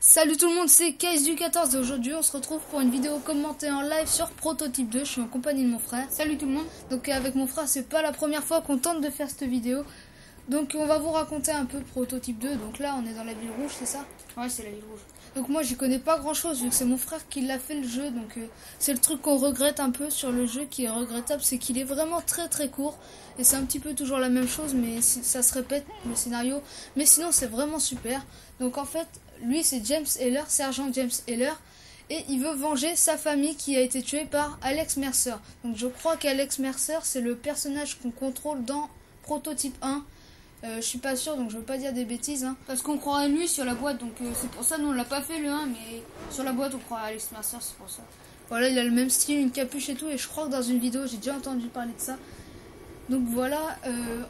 Salut tout le monde, c'est Case du 14 et aujourd'hui on se retrouve pour une vidéo commentée en live sur Prototype 2. Je suis en compagnie de mon frère. Salut tout le monde. Donc avec mon frère, c'est pas la première fois qu'on tente de faire cette vidéo. Donc on va vous raconter un peu Prototype 2. Donc là on est dans la ville rouge, c'est ça? Ouais, c'est la ville rouge. Donc moi j'y connais pas grand chose vu que c'est mon frère qui l'a fait le jeu. Donc c'est le truc qu'on regrette un peu sur le jeu qui est regrettable, c'est qu'il est vraiment très court. Et c'est un petit peu toujours la même chose, mais ça se répète le scénario. Mais sinon c'est vraiment super. Donc en fait, lui c'est James Heller, sergent James Heller. Et il veut venger sa famille qui a été tuée par Alex Mercer. Donc je crois qu'Alex Mercer c'est le personnage qu'on contrôle dans Prototype 1. Je suis pas sûr, donc je veux pas dire des bêtises. Hein. Parce qu'on croirait lui sur la boîte, donc c'est pour ça nous on l'a pas fait le 1, mais sur la boîte on croit à Alex Mercer, c'est pour ça. Voilà, il a le même style, une capuche et tout, et je crois que dans une vidéo j'ai déjà entendu parler de ça. Donc voilà,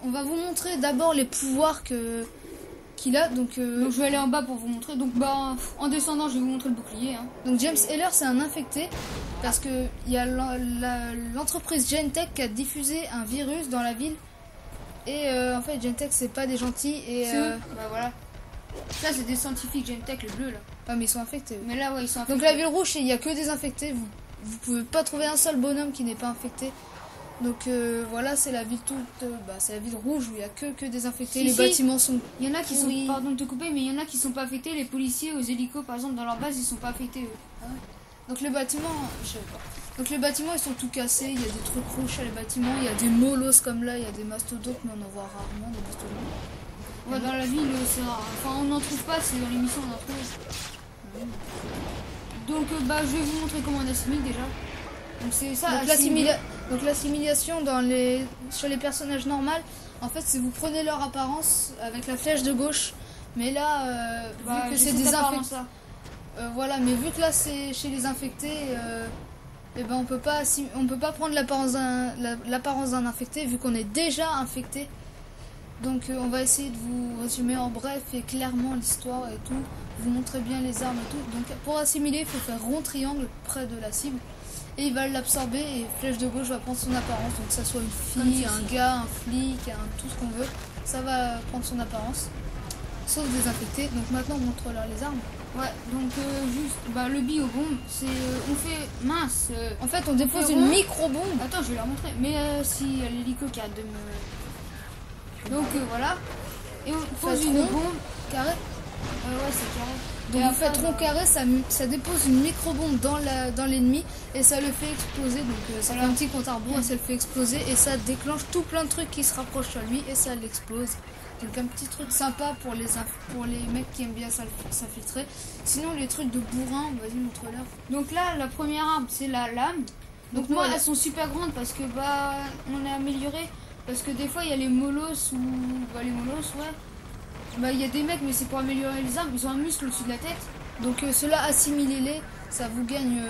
on va vous montrer d'abord les pouvoirs qu'il a. Donc je vais aller en bas pour vous montrer. Donc bah en descendant je vais vous montrer le bouclier. Hein. Donc James Heller c'est un infecté parce que il y a l'entreprise Genentech qui a diffusé un virus dans la ville. Et en fait Genentech c'est pas des gentils et bah voilà. Ça c'est des scientifiques Genentech, les bleus là. Ah mais ils sont infectés. Mais là ouais ils sont infectés. Donc la ville rouge il y a que des infectés. Vous pouvez pas trouver un seul bonhomme qui n'est pas infecté. Donc voilà, c'est la ville c'est la ville rouge où il y a que des infectés. Les bâtiments sont. Il y en a qui sont. Pardon de te couper, mais il y en a qui sont pas affectés. Les policiers aux hélicos par exemple dans leur base ils sont pas affectés eux. Ah ouais. Donc les bâtiments, je sais pas. Donc les bâtiments ils sont tout cassés. Il y a des trucs rouges sur les bâtiments. Il y a des molosses comme là. Il y a des mastodontes, mais on en voit rarement des mastodontes. Ouais, dans la ville c'est rare. Enfin on n'en trouve pas. C'est dans l'émission on en trouve. Donc bah je vais vous montrer comment on assimile déjà. Donc c'est ça. Donc l'assimilation sur les personnages normaux, en fait c'est vous prenez leur apparence avec la flèche de gauche, mais là vu que c'est des infectés, voilà, mais vu que là c'est chez les infectés, et ben on peut pas prendre l'apparence d'un infecté vu qu'on est déjà infecté. Donc on va essayer de vous résumer en bref et clairement l'histoire et tout, vous montrer bien les armes et tout. Donc pour assimiler il faut faire rond triangle près de la cible. Et il va l'absorber et flèche de gauche va prendre son apparence. Donc que ça soit une fille, un gars, un flic, tout ce qu'on veut. Ça va prendre son apparence. Sauf des infectés. Donc maintenant on montre leur les armes. Ouais, donc juste le biobombe, c'est on fait mince. En fait on dépose une micro-bombe. Attends, je vais leur montrer. Mais si l'hélico qui arrête de me. Donc voilà. Et on pose une bombe carré. Ouais, c'est carré. Donc vous faites rond carré, ça dépose une micro-bombe dans l'ennemi et ça le fait exploser. Donc ça fait un petit compte à rebours et ça le fait exploser et ça déclenche tout plein de trucs qui se rapprochent sur lui et ça l'explose. Donc un petit truc sympa pour les mecs qui aiment bien s'infiltrer. Sinon les trucs de bourrin, vas-y montre-leur. Donc là la première arme c'est la lame. Donc moi elles sont super grandes parce que on a amélioré. Parce que des fois il y a les molosses ou les molosses ouais. Il y a des mecs mais c'est pour améliorer les armes, ils ont un muscle au-dessus de la tête. Donc cela assimilez-les, ça vous gagne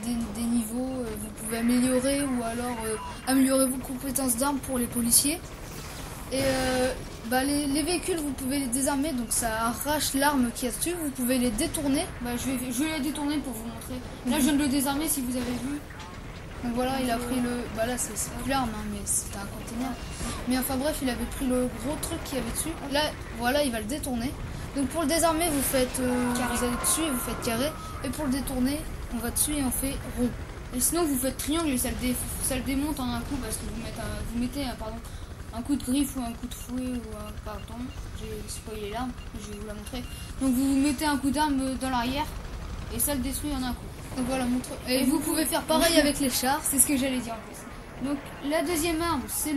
des niveaux, vous pouvez améliorer ou alors améliorer vos compétences d'armes pour les policiers. Et les véhicules vous pouvez les désarmer, donc ça arrache l'arme qu'il y a dessus, vous pouvez les détourner. Je vais les détourner pour vous montrer. Là je viens de le désarmer si vous avez vu. Donc voilà, il a pris le... là c'est plus l'arme, mais c'était un conteneur. Mais enfin bref, il avait pris le gros truc qu'il y avait dessus. Là, voilà, il va le détourner. Donc pour le désarmer, vous faites... vous allez dessus et vous faites carré. Et pour le détourner, on va dessus et on fait rond. Et sinon vous faites triangle et ça le démonte en un coup parce que vous mettez un coup de griffe ou un coup de fouet ou un... Pardon, j'ai spoilé l'arme, je vais vous la montrer. Donc vous mettez un coup d'arme dans l'arrière et ça le détruit en un coup. Donc voilà, et vous pouvez faire pareil avec les chars. C'est ce que j'allais dire en plus. Donc la deuxième arme, c'est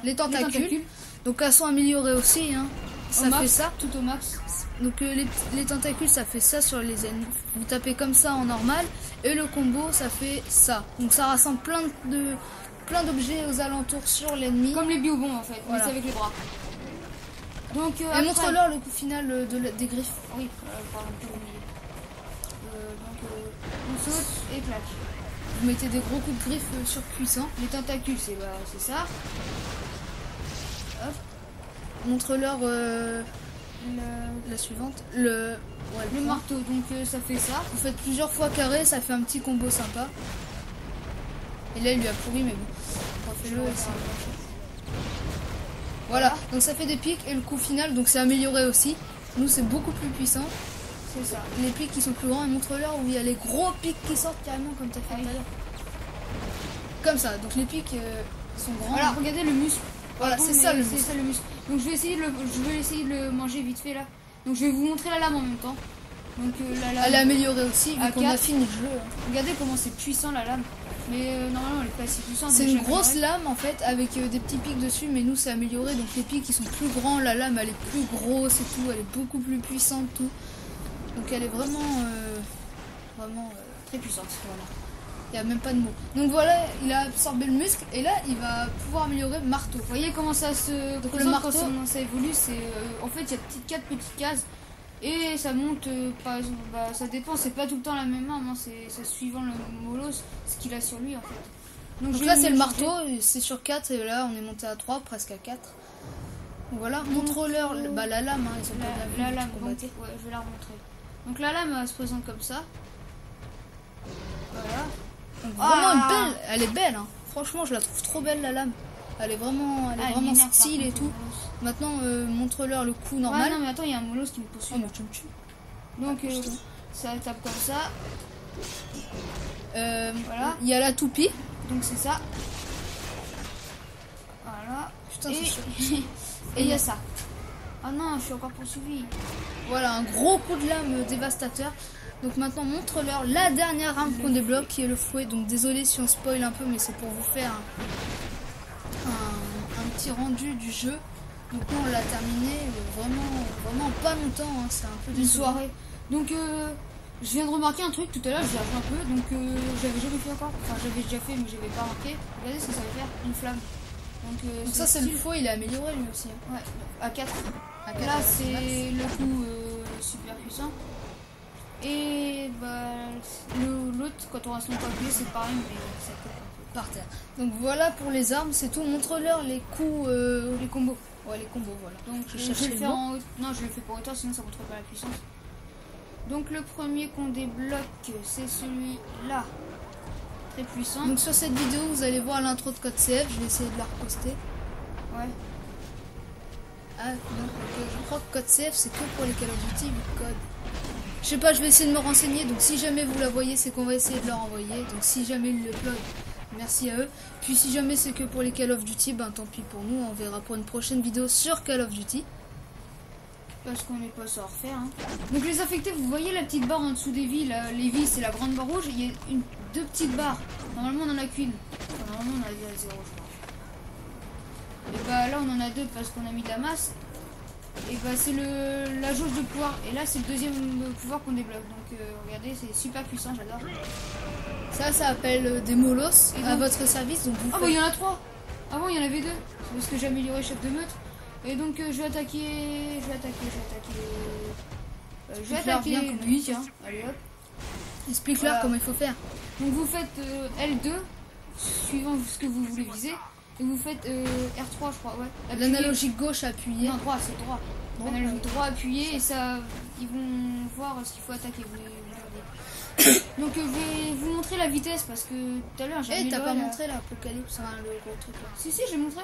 les tentacules. Donc elles sont améliorées aussi. Hein. Ça fait ça. Tout au max. Donc les tentacules, ça fait ça sur les ennemis. Vous tapez comme ça en normal. Et le combo, ça fait ça. Donc ça rassemble plein d'objets aux alentours sur l'ennemi. Comme les biobombes en fait, voilà. Mais c'est avec les bras. Donc, et montre-leur le coup final des griffes. Oui, pardon. On saute et claque. Vous mettez des gros coups de griffes surpuissants. Les tentacules, c'est ça. Hop. Montre-leur la suivante. Le marteau, donc ça fait ça. Vous faites plusieurs fois carré, ça fait un petit combo sympa. Et là, il lui a pourri, mais bon. Refais-le aussi. Voilà, donc ça fait des pics et le coup final, donc c'est amélioré aussi. Nous, c'est beaucoup plus puissant. C'est ça. Les pics qui sont plus grands, et montre-leur où il y a les gros pics qui sortent carrément comme tu as fait tout à l'heure. Comme ça, donc les pics sont grands. Voilà, regardez le muscle. Voilà, c'est ça le muscle. Donc je vais essayer de le manger vite fait là. Donc je vais vous montrer la lame en même temps. Donc la lame. Elle est améliorée aussi, vu qu'on a fini le jeu. Regardez comment c'est puissant la lame. Mais normalement elle est pas si puissante. C'est une grosse lame en fait avec des petits pics dessus, mais nous c'est amélioré, donc les pics ils sont plus grands, la lame elle est plus grosse et tout, elle est beaucoup plus puissante tout. Donc elle est vraiment très puissante. Voilà. Il n'y a même pas de mots. Donc voilà, il a absorbé le muscle et là il va pouvoir améliorer le marteau. Vous voyez comment ça se donc le marteau, quand ça évolue, c'est en fait il y a 4 petites cases et ça monte ça dépend, c'est pas tout le temps la même arme, hein, c'est suivant le molos, ce qu'il a sur lui en fait. Donc là c'est le marteau, c'est sur 4 et là on est monté à 3, presque à 4. Donc voilà, montre-leur la lame, hein, ils sont la lame, donc, ouais, je vais la remontrer. Donc la lame elle se présente comme ça. Voilà. Donc, vraiment belle, elle est belle, hein. Franchement je la trouve trop belle la lame. Elle est vraiment style et tout. Maintenant montre-leur le coup normal. Ouais, non mais attends, il y a un molos qui me poursuit. Oh, mais tu me tues. Donc ça tape comme ça. Voilà. Il y a la toupie. Donc c'est ça. Voilà. Putain, et il y a ça. Ah non, je suis encore poursuivi. Voilà, un gros coup de lame dévastateur. Donc maintenant montre-leur la dernière arme qu'on débloque qui est le fouet. Donc désolé si on spoil un peu, mais c'est pour vous faire un petit rendu du jeu. Donc nous on l'a terminé vraiment pas longtemps, hein. C'est un peu une soirée. Donc je viens de remarquer un truc tout à l'heure, j'ai appris un peu. Donc j'avais jamais fait encore. Enfin j'avais déjà fait mais j'avais pas remarqué. Regardez ce que ça va faire, une flamme. Donc ça c'est le fouet, il est amélioré lui aussi. Ouais, à 4. Là c'est le coup super puissant. Et l'autre, quand on reste longtemps appuyé, c'est pareil, mais ça peut par terre. Donc voilà pour les armes, c'est tout. Montre-leur les coups, les combos. Ouais, les combos, voilà. Donc je vais le faire en haut. Non, je le fais pas hauteur, sinon ça montre pas la puissance. Donc le premier qu'on débloque, c'est celui-là. Très puissant. Donc sur cette vidéo, vous allez voir l'intro de Code CF. Je vais essayer de la reposter. Ouais. Ah, donc je crois que Code CF, c'est que pour les Call of Duty, code. Je sais pas, je vais essayer de me renseigner. Donc si jamais vous la voyez, c'est qu'on va essayer de leur envoyer. Donc si jamais ils le upload, merci à eux. Puis si jamais c'est que pour les Call of Duty, ben tant pis pour nous. On verra pour une prochaine vidéo sur Call of Duty. Parce qu'on n'est pas sans refaire. Hein. Donc les affectés, vous voyez la petite barre en dessous des vies. Là, les vies, c'est la grande barre rouge. Il y a deux petites barres. Normalement, on en a qu'une. Enfin, normalement, on en a 0, je crois. Et bah là, on en a 2 parce qu'on a mis de la masse. Et bah c'est la jauge de pouvoir. Et là c'est le deuxième pouvoir qu'on débloque. Donc regardez, c'est super puissant, j'adore. Ça s'appelle des molos à votre service. Donc bah il y en a 3. Avant il y en avait 2. C'est parce que j'ai amélioré chef de meute. Et donc je vais attaquer. Lui, tiens. Allez hop. Explique-leur comment il faut faire. Donc vous faites L2 suivant ce que vous voulez viser. Et vous faites R3 je crois, ouais. L'analogique gauche appuyée. Non, droit, c'est droit. L'analogique droit appuyé et ça, ils vont voir ce qu'il faut attaquer. Donc je vais vous montrer la vitesse parce que tout à l'heure j'ai t'as pas montré l'Apocalypse, hein, le gros truc là. Si, j'ai montré.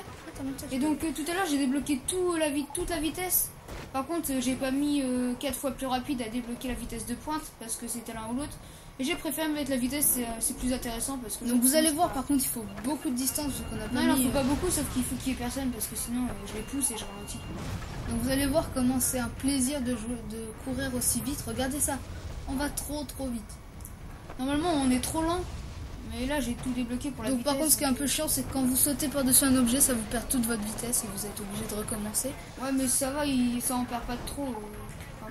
Et donc tout à l'heure j'ai débloqué toute la vitesse. Par contre j'ai pas mis 4 fois plus rapide à débloquer la vitesse de pointe parce que c'était l'un ou l'autre. Et j'ai préféré mettre la vitesse, c'est plus intéressant parce que... Donc vous allez voir, par contre il faut beaucoup de distance. Non, il en faut pas beaucoup, sauf qu'il faut qu'il y ait personne parce que sinon je les pousse et je ralentis. Donc vous allez voir comment c'est un plaisir de courir aussi vite. Regardez ça, on va trop vite. Normalement on est trop lent, mais là j'ai tout débloqué pour la vitesse. Donc par contre ce qui est un peu chiant, c'est que quand vous sautez par-dessus un objet, ça vous perd toute votre vitesse et vous êtes obligé de recommencer. Ouais mais ça va, ça en perd pas trop.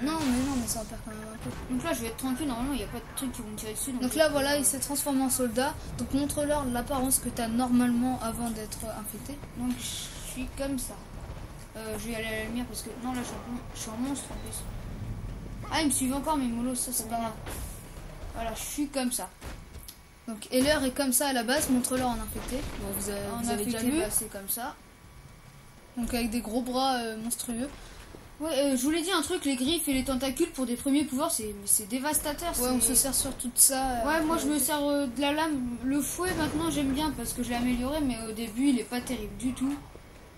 Non mais ça en perd quand même un peu. Donc là je vais être tranquille, normalement il n'y a pas de trucs qui vont me tirer dessus. Donc là voilà, il s'est transformé en soldat. Donc montre-leur l'apparence que tu as normalement avant d'être infecté. Donc je suis comme ça. Je vais aller à la lumière parce que... Non là je suis un monstre en plus. Ah il me suit encore mes molos, ça c'est pas grave. Voilà, je suis comme ça. Donc Heller est comme ça à la base, montre-leur en infecté. Bon, vous avez déjà vu. C'est comme ça. Donc avec des gros bras monstrueux. Ouais, je vous l'ai dit un truc, les griffes et les tentacules pour des premiers pouvoirs, c'est dévastateur. Ouais, on se sert sur tout ça. Ouais, moi je me sers de la lame. Le fouet maintenant j'aime bien parce que je l'ai amélioré, mais au début il est pas terrible du tout.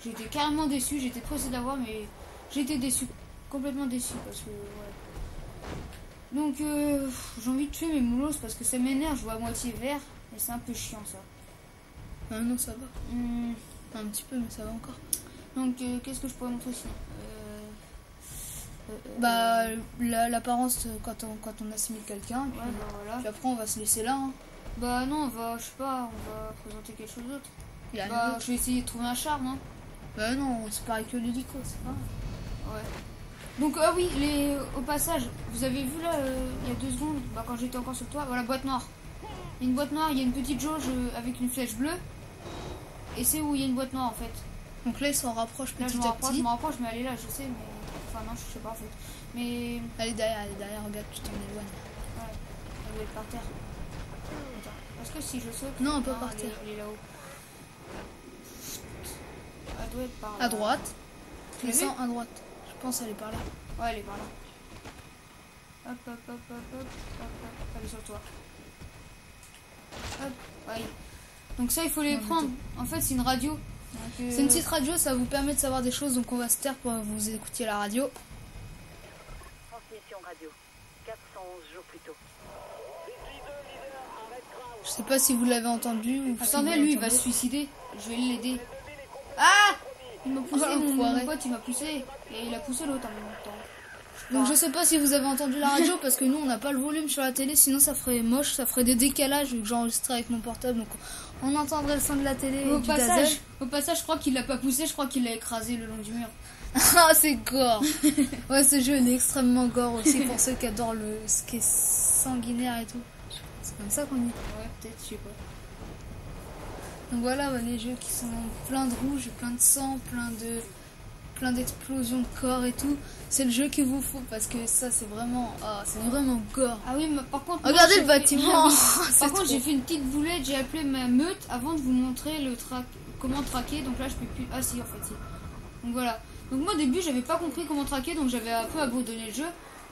J'étais carrément déçu, j'étais pressé d'avoir, mais j'étais déçu, complètement déçu parce que ouais. Donc j'ai envie de tuer mes moulos parce que ça m'énerve, je vois à moitié vert et c'est un peu chiant ça. Ah non, ça va. Un petit peu, mais ça va encore. Donc qu'est-ce que je pourrais montrer sinon Bah l'apparence quand on assimile quelqu'un. Ouais, bah voilà. Puis après on va se laisser là. Hein. Bah non, on va, je sais pas, on va présenter quelque chose d'autre. Bah je vais essayer de trouver un charme. Hein. Bah non, c'est pareil que l'hélico, c'est pas. Ouais. Donc ah oui, au passage, vous avez vu là, il y a 2 secondes, bah, quand j'étais encore sur le toit, voilà, boîte noire. Il y a une boîte noire, il y a une petite jauge avec une flèche bleue. Et c'est où il y a une boîte noire en fait. Donc là, il s'en rapproche petit à petit. Je me rapproche, mais elle est là, je sais, mais... Enfin non, je sais pas en fait. Mais... Elle est derrière, regarde, tu t'en éloignes. Ouais, elle doit être par terre. Attends, est-ce que si je saute... Non, pas par terre. Elle est là-haut. Elle doit être par là. À droite. Descends à droite. Je pense qu'elle est par là. Ouais, elle est par là. Hop, hop, hop, hop, hop, hop, hop. Elle est sur toi. Hop, ouais. Donc ça, il faut les prendre. En fait, c'est une radio. C'est une petite radio, ça vous permet de savoir des choses, donc on va se taire pour que vous écoutiez la radio. Transmission radio, 411 jours plus tôt. Je sais pas si vous l'avez entendu ou attendez, lui il va se suicider. Je vais l'aider. Ah, il m'a poussé, mon pote il m'a poussé. Et il a poussé l'autre en même temps. Donc je sais pas si vous avez entendu la radio parce que nous on n'a pas le volume sur la télé, sinon ça ferait moche, ça ferait des décalages vu que j'enregistrais avec mon portable, donc on entendrait le son de la télé. Au passage, je crois qu'il l'a pas poussé, je crois qu'il l'a écrasé le long du mur. Ah c'est gore. Ouais, ce jeu il est extrêmement gore aussi pour ceux qui adorent ce qui est sanguinaire et tout. C'est comme ça qu'on dit. Ouais, peut-être, je sais pas. Donc voilà, les jeux qui sont plein de rouge, plein de sang, plein d'explosions de corps et tout. C'est le jeu qu'il vous faut parce que ça c'est vraiment gore. Ah oui, mais par contre regardez le bâtiment. Par contre j'ai fait une petite boulette, j'ai appelé ma meute avant de vous montrer comment traquer. Donc là je peux plus. Ah si en fait si. Donc voilà. Donc moi au début j'avais pas compris comment traquer, donc j'avais un peu abandonné le jeu.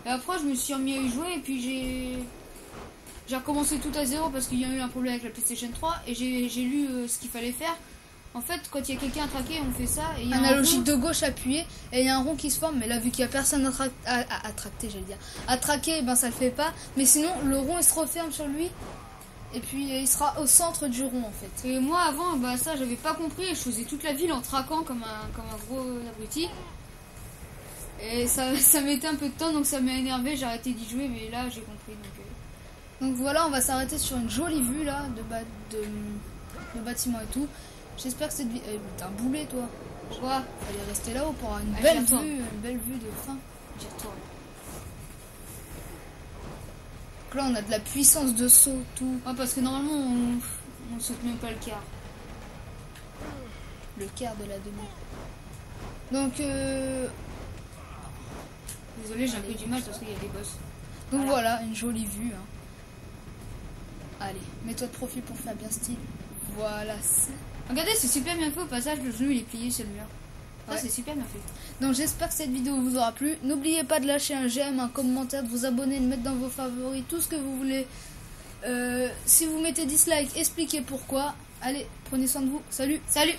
Et après je me suis remis à y jouer et puis j'ai recommencé tout à zéro parce qu'il y a eu un problème avec la PlayStation 3 et j'ai lu ce qu'il fallait faire. En fait, quand il y a quelqu'un à traquer, on fait ça. Et analogique de gauche appuyé et il y a un rond qui se forme. Mais là, vu qu'il n'y a personne à traquer, ben ça le fait pas. Mais sinon, le rond il se referme sur lui et puis il sera au centre du rond en fait. Et moi avant, bah ça j'avais pas compris. Je faisais toute la ville en traquant comme un gros abruti. Et ça mettait un peu de temps, donc ça m'a énervé. J'ai arrêté d'y jouer, mais là j'ai compris. Donc voilà, on va s'arrêter sur une jolie vue là de bâtiment et tout. J'espère que cette vidéo... t'es un boulet toi. Je vois. Fallait rester là-haut pour avoir une belle vue de fin. J'y retourne. Donc là on a de la puissance de saut, tout. Ouais, parce que normalement on saute même pas le quart. Le quart de la demi. Donc désolé, j'ai un peu du mal parce qu'il y a des boss. Donc voilà, une jolie vue. Hein. Allez, mets-toi de profil pour faire bien style. Voilà. Regardez, c'est super bien fait au passage, le genou il est plié sur le mur. Ouais. C'est super bien fait. Donc j'espère que cette vidéo vous aura plu. N'oubliez pas de lâcher un j'aime, un commentaire, de vous abonner, de mettre dans vos favoris, tout ce que vous voulez. Si vous mettez dislike, expliquez pourquoi. Allez, prenez soin de vous. Salut. Salut.